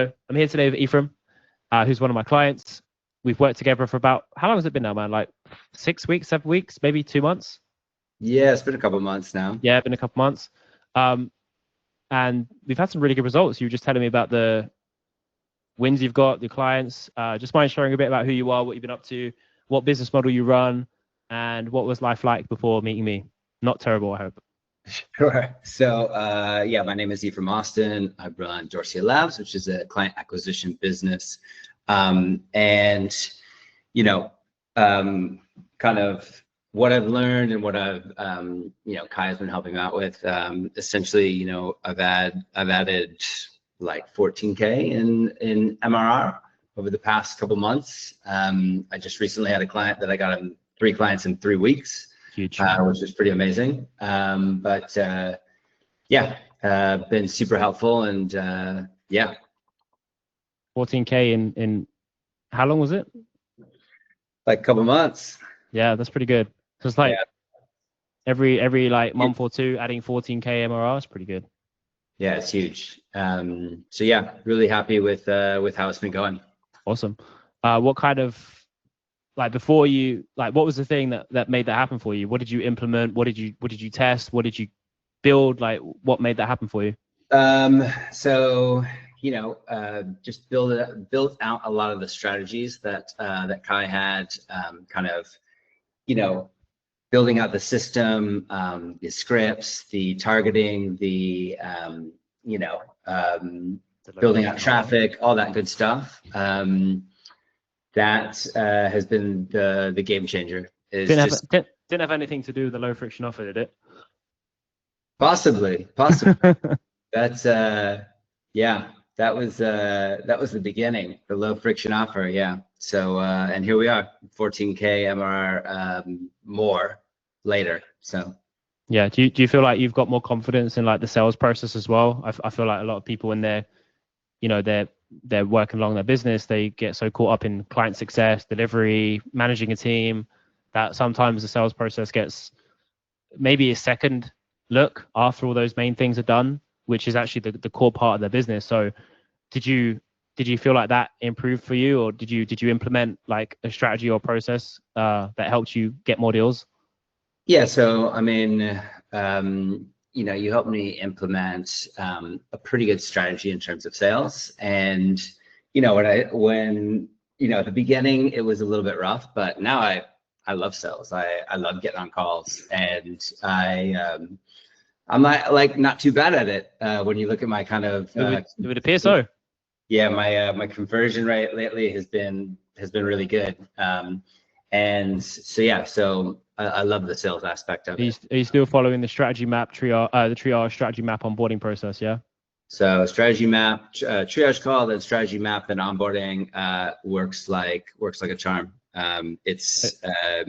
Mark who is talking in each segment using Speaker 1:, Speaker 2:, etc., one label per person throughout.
Speaker 1: I'm here today with Ephraim, who's one of my clients. We've worked together for about, how long has it been now, man? Like 6 weeks, 7 weeks, maybe 2 months?
Speaker 2: Yeah, it's been a couple of months now.
Speaker 1: Yeah, been a couple months. And we've had some really good results. You were just telling me about the wins you've got, the clients. Just mind sharing a bit about who you are, what you've been up to, what business model you run, and what was life like before meeting me? Not terrible, I hope.
Speaker 2: Sure. So, yeah, my name is Ephraim Austin. I run Dorsia Labs, which is a client acquisition business. And, you know, kind of what I've learned and what I've, Kai has been helping me out with. Essentially, I've added like 14K in MRR over the past couple months. I just recently had a client that I got him 3 clients in 3 weeks.
Speaker 1: Huge.
Speaker 2: Which is pretty amazing. But been super helpful, and yeah.
Speaker 1: 14K in how long was it?
Speaker 2: Like a couple months.
Speaker 1: Yeah, that's pretty good. So it's like every like month or two, adding 14K MRR is pretty good.
Speaker 2: Yeah, it's huge. So yeah, really happy with how it's been going.
Speaker 1: Awesome. What kind of, like, before you, like, what was the thing that made that happen for you? What did you implement? What did you test? What did you build? Like, what made that happen for you?
Speaker 2: So just built out a lot of the strategies that Kai had, kind of, building out the system, the scripts, the targeting, the building out traffic, all that good stuff. That has been the game changer.
Speaker 1: Didn't have anything to do with the low friction offer, did it?
Speaker 2: Possibly. That's that was the beginning, the low friction offer. Yeah. So and here we are, 14K MRR more later. So
Speaker 1: yeah. Do you feel like you've got more confidence in like the sales process as well? I feel like a lot of people when they're working along their business, they get so caught up in client success, delivery, managing a team, that sometimes the sales process gets maybe a second look after all those main things are done, which is actually the core part of their business. So did you feel like that improved for you, or did you implement like a strategy or process that helped you get more deals?
Speaker 2: Yeah, so I mean, you helped me implement a pretty good strategy in terms of sales. And when at the beginning it was a little bit rough, but now I love sales. I love getting on calls, and I'm not too bad at it when you look at my kind of.
Speaker 1: It would appear so.
Speaker 2: Yeah, my conversion rate lately has been really good, and so yeah, so I love the sales aspect of it.
Speaker 1: Are you still following the strategy map the triage strategy map onboarding process? Yeah.
Speaker 2: So strategy map, triage call, then strategy map, then onboarding works like a charm. It's
Speaker 1: how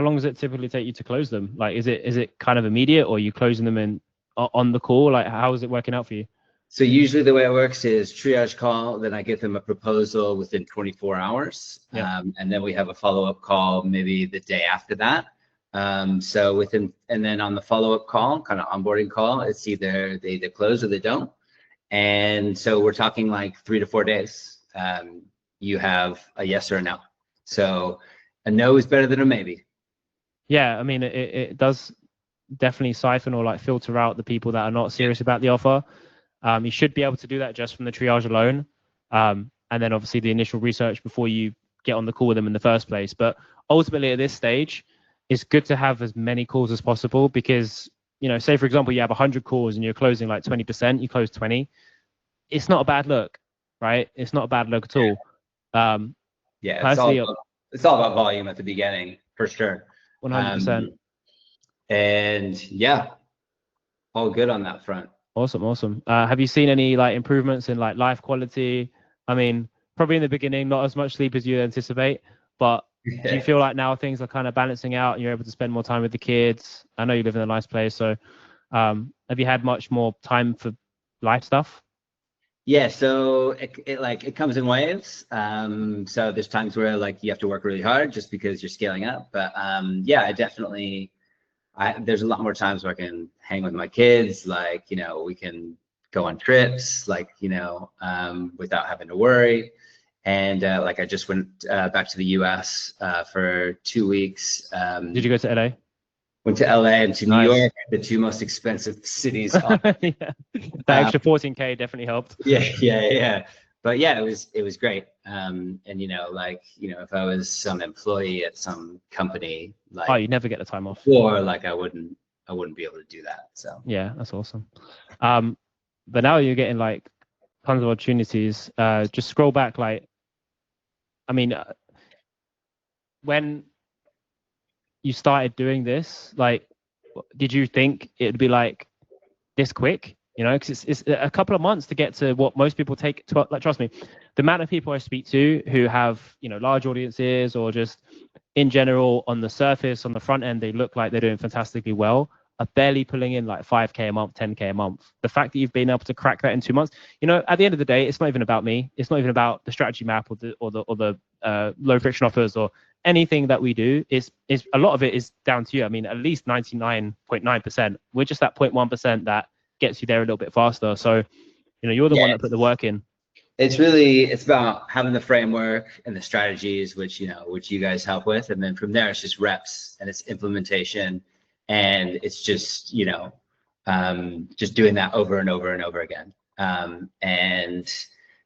Speaker 1: long does it typically take you to close them? Like, is it kind of immediate, or are you closing them on the call? Like, how is it working out for you?
Speaker 2: So usually the way it works is triage call, then I give them a proposal within 24 hours.
Speaker 1: Yeah.
Speaker 2: And then we have a follow-up call maybe the day after that. And then on the follow-up call, kind of onboarding call, it's either they close or they don't. And so we're talking like 3 to 4 days. You have a yes or a no. So a no is better than a maybe.
Speaker 1: Yeah, I mean, it does definitely siphon or like filter out the people that are not serious about the offer. You should be able to do that just from the triage alone. And then obviously the initial research before you get on the call with them in the first place. But ultimately at this stage, it's good to have as many calls as possible, because, say for example, you have 100 calls and you're closing like 20%, you close 20. It's not a bad look, right? It's not a bad look at all.
Speaker 2: It's all about volume at the beginning, for sure.
Speaker 1: 100%.
Speaker 2: And yeah, all good on that front.
Speaker 1: Awesome. Have you seen any like improvements in like life quality? I mean, probably in the beginning, not as much sleep as you anticipate, but do you feel like now things are kind of balancing out and you're able to spend more time with the kids? I know you live in a nice place, so have you had much more time for life stuff?
Speaker 2: Yeah, so it comes in waves. So there's times where like you have to work really hard just because you're scaling up. But I definitely there's a lot more times where I can hang with my kids. Like, we can go on trips, like, without having to worry. And like I just went back to the US for 2 weeks.
Speaker 1: Did you go to LA?
Speaker 2: Went to LA and to New
Speaker 1: Nice.
Speaker 2: York, the two most expensive cities on.
Speaker 1: Yeah. That extra 14K definitely helped.
Speaker 2: Yeah. But yeah, it was great. And if I was some employee at some company, like,
Speaker 1: Oh, you never get the time off.
Speaker 2: or like I wouldn't be able to do that. So
Speaker 1: Yeah, that's awesome. But now you're getting like tons of opportunities. Just scroll back, like, I mean, when you started doing this, like, did you think it'd be like this quick? Because it's a couple of months to get to what most people take to, like, trust me, the amount of people I speak to who have, large audiences, or just in general on the surface, on the front end, they look like they're doing fantastically well, are barely pulling in like 5K a month, 10K a month. The fact that you've been able to crack that in 2 months, at the end of the day, it's not even about me. It's not even about the strategy map or the low friction offers or anything that we do. Is a lot of it is down to you. I mean, at least 99.9%. We're just that 0.1% that gets you there a little bit faster. So, you're the one that put the work in.
Speaker 2: It's about having the framework and the strategies, which you guys help with. And then from there, it's just reps and it's implementation. And it's just, just doing that over and over and over again. And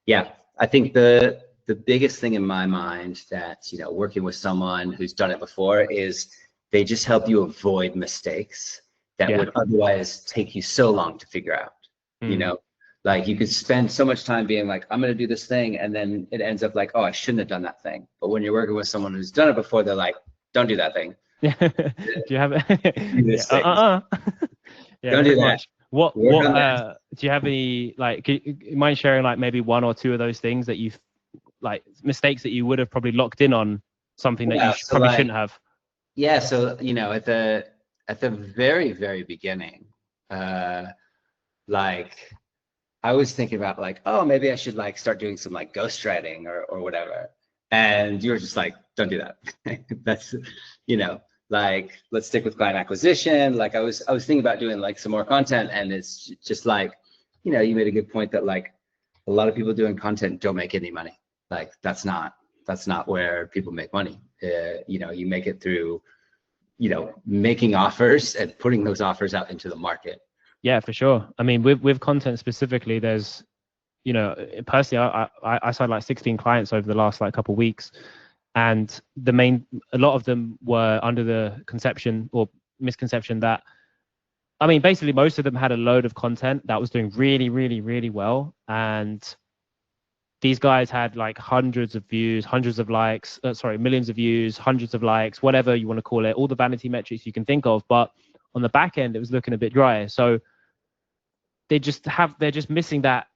Speaker 2: yeah, I think the biggest thing in my mind that, working with someone who's done it before is they just help you avoid mistakes that would otherwise take you so long to figure out. Like you could spend so much time being like, I'm going to do this thing. And then it ends up like, oh, I shouldn't have done that thing. But when you're working with someone who's done it before, they're like, don't do that thing.
Speaker 1: Do you have it?
Speaker 2: Don't do that.
Speaker 1: What do you have any, like, you mind sharing like maybe one or two of those things that you've, like, mistakes that you would have probably locked in on something that you probably shouldn't have?
Speaker 2: Yeah. So, at the very, very beginning, like I was thinking about like, oh, maybe I should like start doing some like ghostwriting or whatever. And you were just like, don't do that. That's, like, let's stick with client acquisition. Like I was thinking about doing like some more content, and it's just like, you made a good point that like a lot of people doing content don't make any money. Like that's not where people make money. You make it through, making offers and putting those offers out into the market.
Speaker 1: Yeah, for sure. I mean, with content specifically, there's, personally, I signed like 16 clients over the last like couple of weeks, and a lot of them were under the conception or misconception that, I mean, basically most of them had a load of content that was doing really, really, really well, and these guys had like hundreds of views, hundreds of likes, millions of views, hundreds of likes, whatever you want to call it, all the vanity metrics you can think of, but on the back end, it was looking a bit dry. So they're just missing that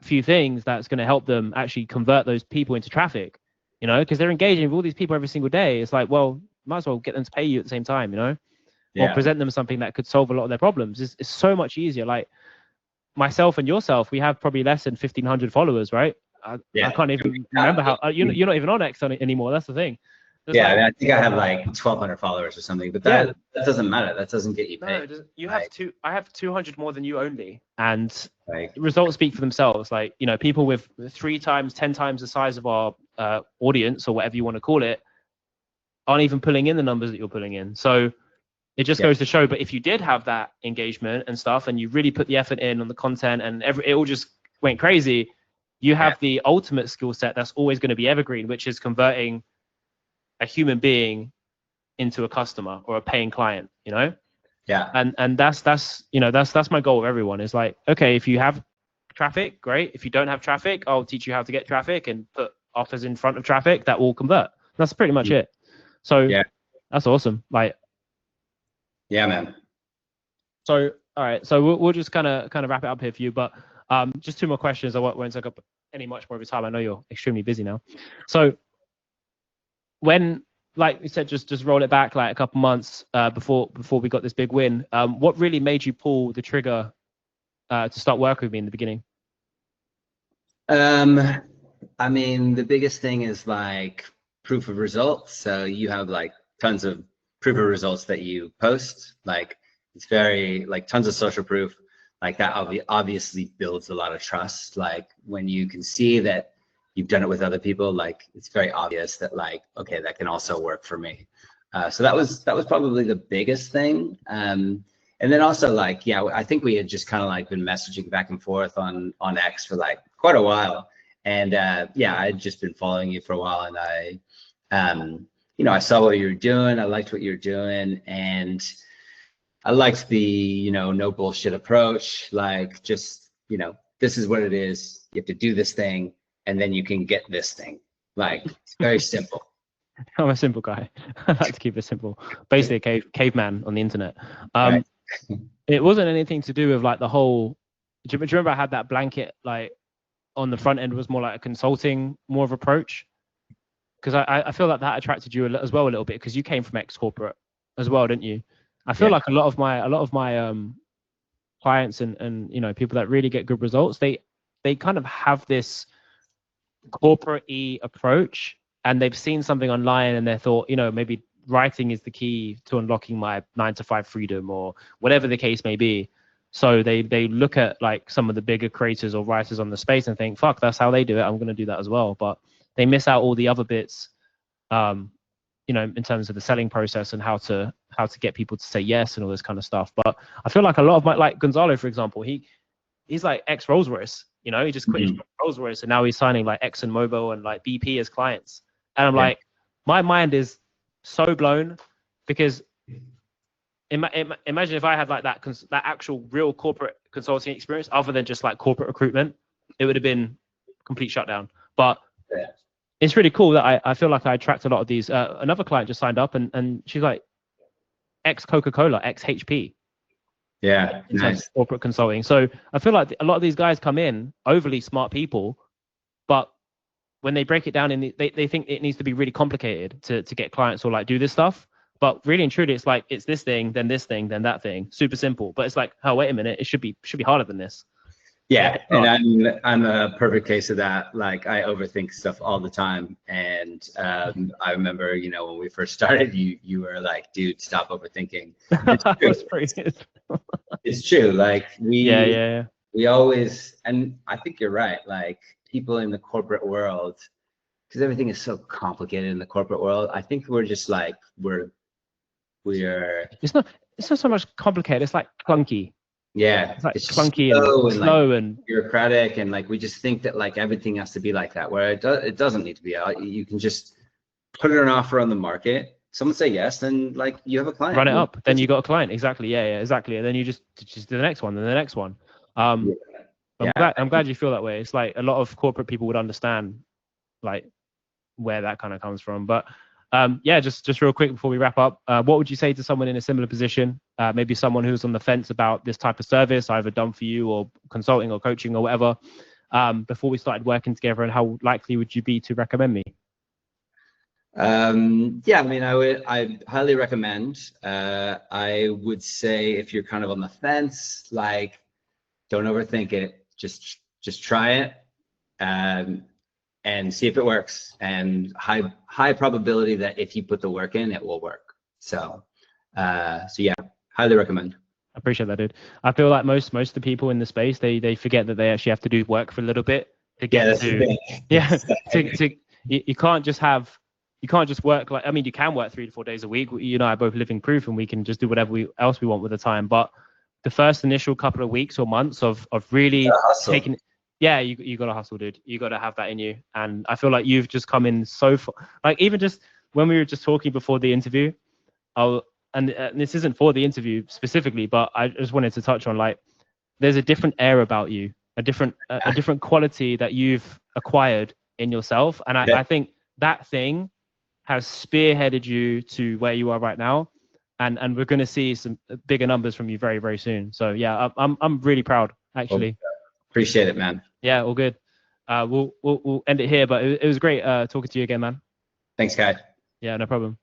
Speaker 1: few things that's going to help them actually convert those people into traffic, because they're engaging with all these people every single day. It's like, well, might as well get them to pay you at the same time, or present them something that could solve a lot of their problems. It's so much easier. Like myself and yourself, we have probably less than 1,500 followers, right? I can't even remember how, you're not even on X anymore. That's the thing.
Speaker 2: I think I have like 1,200 followers or something, but that doesn't matter. That doesn't get you paid.
Speaker 1: No, you have I have 200 more than you only, and results speak for themselves. Like, people with 3 times, 10 times the size of our audience, or whatever you want to call it, aren't even pulling in the numbers that you're pulling in. So it just goes to show. But if you did have that engagement and stuff, and you really put the effort in on the content, and it all just went crazy, you have the ultimate skill set that's always going to be evergreen, which is converting a human being into a customer or a paying client, and that's my goal with everyone. Is like, okay, if you have traffic, great. If you don't have traffic, I'll teach you how to get traffic and put offers in front of traffic that will convert. That's pretty much it. So that's awesome. Like,
Speaker 2: yeah, man.
Speaker 1: So all right, so we'll just kind of wrap it up here for you, but just 2 more questions. I won't take up any much more of your time. I know you're extremely busy now. So when, like you said, just roll it back like a couple months before we got this big win, what really made you pull the trigger to start working with me in the beginning?
Speaker 2: I mean, the biggest thing is like proof of results. So you have like tons of proof of results that you post. Like it's very like tons of social proof. like that obviously builds a lot of trust. Like when you can see that you've done it with other people, like it's very obvious that like, okay, that can also work for me. So that was probably the biggest thing. And then also like, yeah, I think we had just kind of like been messaging back and forth on X for like quite a while. And yeah, I had just been following you for a while, and you know, I saw what you were doing. I liked what you were doing, and I liked the, you know, no bullshit approach. Like, just, you know, this is what it is. You have to do this thing, and then you can get this thing. Like, it's very simple.
Speaker 1: I'm a simple guy. I like to keep it simple. Basically, a caveman on the internet.
Speaker 2: Right.
Speaker 1: It wasn't anything to do with like the whole. Do you remember I had that blanket like on the front end was more like a consulting, more of approach? Because I feel like that attracted you as well a little bit, because you came from ex-corporate as well, didn't you? I feel like a lot of my clients and you know, people that really get good results, they kind of have this corporate-y approach, and they've seen something online and they thought, you know, maybe writing is the key to unlocking my 9-to-5 freedom, or whatever the case may be. So they look at like some of the bigger creators or writers on the space and think, fuck, that's how they do it, I'm going to do that as well. But they miss out all the other bits, you know, in terms of the selling process and how to get people to say yes and all this kind of stuff. But I feel like a lot of my, like Gonzalo, for example, he's like ex Rolls Royce, you know, he just quit his Rolls Royce, and now he's signing like ExxonMobil and like BP as clients. And I'm like, my mind is so blown, because imagine if I had like that actual real corporate consulting experience other than just like corporate recruitment, it would have been complete shutdown. But it's really cool that I feel like I attract a lot of these. Another client just signed up, and she's like ex Coca-Cola, ex HP.
Speaker 2: Yeah, nice.
Speaker 1: Corporate consulting. So I feel like a lot of these guys come in overly smart people, but when they break it down, they think it needs to be really complicated to get clients or like do this stuff. But really and truly, it's like, it's this thing, then that thing. Super simple. But it's like, oh, wait a minute, it should be harder than this.
Speaker 2: Yeah, and I'm a perfect case of that. Like, I overthink stuff all the time, and I remember, you know, when we first started, you were like, dude, stop overthinking. It's true. It's true. Like we always, and I think you're right. Like, people in the corporate world, because everything is so complicated in the corporate world, I think we're just like we're. It's
Speaker 1: not so much complicated. It's like clunky.
Speaker 2: Yeah,
Speaker 1: it's like clunky and slow and
Speaker 2: bureaucratic, and like we just think that like everything has to be like that, where it doesn't need to be. You can just put an offer on the market, someone say yes, then like you have a client.
Speaker 1: Run it up, then you got a client. Exactly. Yeah, exactly. And then you just do the next one, then the next one. I'm glad you feel that way. It's like a lot of corporate people would understand like where that kind of comes from. But yeah, just real quick before we wrap up, what would you say to someone in a similar position, maybe someone who's on the fence about this type of service, either done for you or consulting or coaching or whatever, before we started working together, and how likely would you be to recommend me?
Speaker 2: Yeah, I mean, I highly recommend. I would say if you're kind of on the fence, like, don't overthink it. Just try it. And see if it works, and high probability that if you put the work in, it will work. So yeah, highly recommend.
Speaker 1: I appreciate that, dude. I feel like most of the people in the space, they forget that they actually have to do work for a little bit to get you can't just work like, I mean, you can work 3 to 4 days a week. You know, I both living proof, and we can just do whatever else we want with the time. But the first initial couple of weeks or months of really taking. Yeah, you got to hustle, dude. You got to have that in you. And I feel like you've just come in so far. Like, even just when we were just talking before the interview, and this isn't for the interview specifically, but I just wanted to touch on, like, there's a different air about you, a different quality that you've acquired in yourself. And I think that thing has spearheaded you to where you are right now. And we're going to see some bigger numbers from you very, very soon. So yeah, I'm really proud, actually.
Speaker 2: Appreciate it, man.
Speaker 1: Yeah, all good. We'll end it here, but it was great talking to you again, man.
Speaker 2: Thanks, Kai.
Speaker 1: Yeah, no problem.